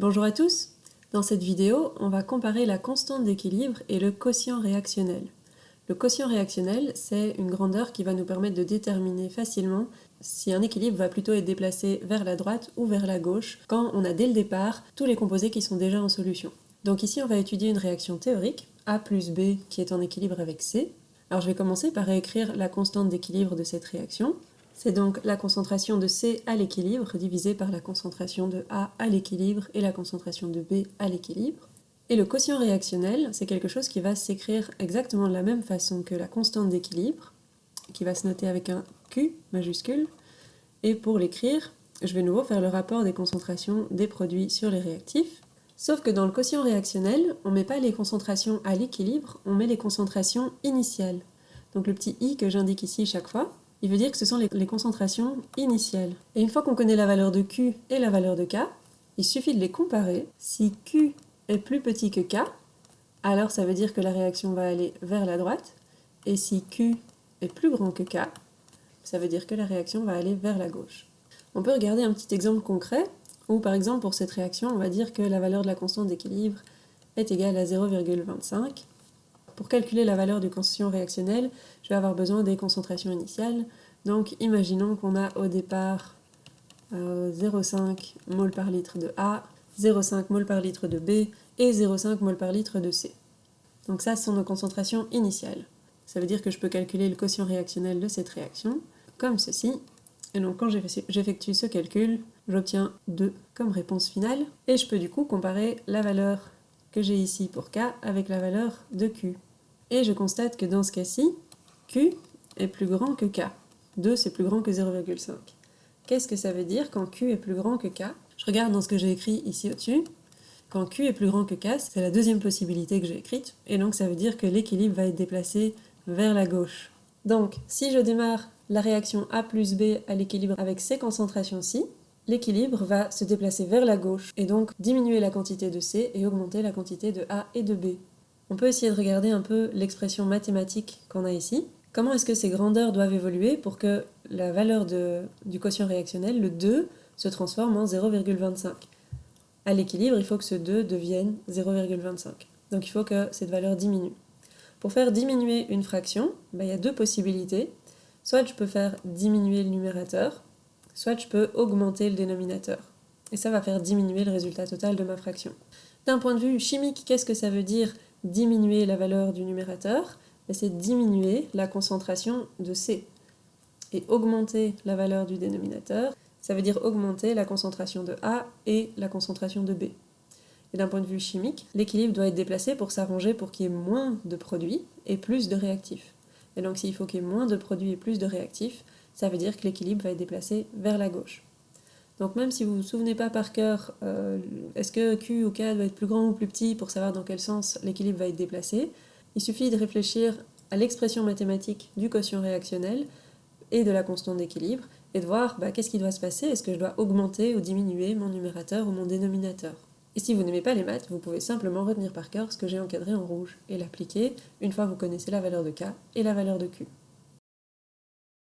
Bonjour à tous! Dans cette vidéo, on va comparer la constante d'équilibre et le quotient réactionnel. Le quotient réactionnel, c'est une grandeur qui va nous permettre de déterminer facilement si un équilibre va plutôt être déplacé vers la droite ou vers la gauche quand on a dès le départ tous les composés qui sont déjà en solution. Donc ici, on va étudier une réaction théorique, A plus B qui est en équilibre avec C. Alors je vais commencer par réécrire la constante d'équilibre de cette réaction. C'est donc la concentration de C à l'équilibre divisée par la concentration de A à l'équilibre et la concentration de B à l'équilibre. Et le quotient réactionnel, c'est quelque chose qui va s'écrire exactement de la même façon que la constante d'équilibre, qui va se noter avec un Q majuscule. Et pour l'écrire, je vais de nouveau faire le rapport des concentrations des produits sur les réactifs. Sauf que dans le quotient réactionnel, on ne met pas les concentrations à l'équilibre, on met les concentrations initiales. Donc le petit I que j'indique ici chaque fois, il veut dire que ce sont les concentrations initiales. Et une fois qu'on connaît la valeur de Q et la valeur de K, il suffit de les comparer. Si Q est plus petit que K, alors ça veut dire que la réaction va aller vers la droite. Et si Q est plus grand que K, ça veut dire que la réaction va aller vers la gauche. On peut regarder un petit exemple concret, où par exemple pour cette réaction, on va dire que la valeur de la constante d'équilibre est égale à 0,25. Pour calculer la valeur du quotient réactionnel, je vais avoir besoin des concentrations initiales. Donc imaginons qu'on a au départ 0,5 mol par litre de A, 0,5 mol par litre de B et 0,5 mol par litre de C. Donc ça, ce sont nos concentrations initiales. Ça veut dire que je peux calculer le quotient réactionnel de cette réaction comme ceci. Et donc quand j'effectue ce calcul, j'obtiens 2 comme réponse finale. Et je peux du coup comparer la valeur que j'ai ici pour K avec la valeur de Q. Et je constate que dans ce cas-ci, Q est plus grand que K. 2 c'est plus grand que 0,5. Qu'est-ce que ça veut dire quand Q est plus grand que K? Je regarde dans ce que j'ai écrit ici au-dessus. Quand Q est plus grand que K, c'est la deuxième possibilité que j'ai écrite. Et donc ça veut dire que l'équilibre va être déplacé vers la gauche. Donc si je démarre la réaction A plus B à l'équilibre avec ces concentrations-ci, l'équilibre va se déplacer vers la gauche et donc diminuer la quantité de C et augmenter la quantité de A et de B. On peut essayer de regarder un peu l'expression mathématique qu'on a ici. Comment est-ce que ces grandeurs doivent évoluer pour que la valeur du quotient réactionnel, le 2, se transforme en 0,25? À l'équilibre, il faut que ce 2 devienne 0,25. Donc il faut que cette valeur diminue. Pour faire diminuer une fraction, il y a deux possibilités. Soit je peux faire diminuer le numérateur, soit je peux augmenter le dénominateur. Et ça va faire diminuer le résultat total de ma fraction. D'un point de vue chimique, qu'est-ce que ça veut dire diminuer la valeur du numérateur? C'est diminuer la concentration de C. Et augmenter la valeur du dénominateur, ça veut dire augmenter la concentration de A et la concentration de B. Et d'un point de vue chimique, l'équilibre doit être déplacé pour s'arranger pour qu'il y ait moins de produits et plus de réactifs. Et donc s'il faut qu'il y ait moins de produits et plus de réactifs, ça veut dire que l'équilibre va être déplacé vers la gauche. Donc même si vous ne vous souvenez pas par cœur, est-ce que Q ou K doit être plus grand ou plus petit pour savoir dans quel sens l'équilibre va être déplacé, il suffit de réfléchir à l'expression mathématique du quotient réactionnel et de la constante d'équilibre et de voir qu'est-ce qui doit se passer, est-ce que je dois augmenter ou diminuer mon numérateur ou mon dénominateur. Et si vous n'aimez pas les maths, vous pouvez simplement retenir par cœur ce que j'ai encadré en rouge et l'appliquer une fois que vous connaissez la valeur de K et la valeur de Q.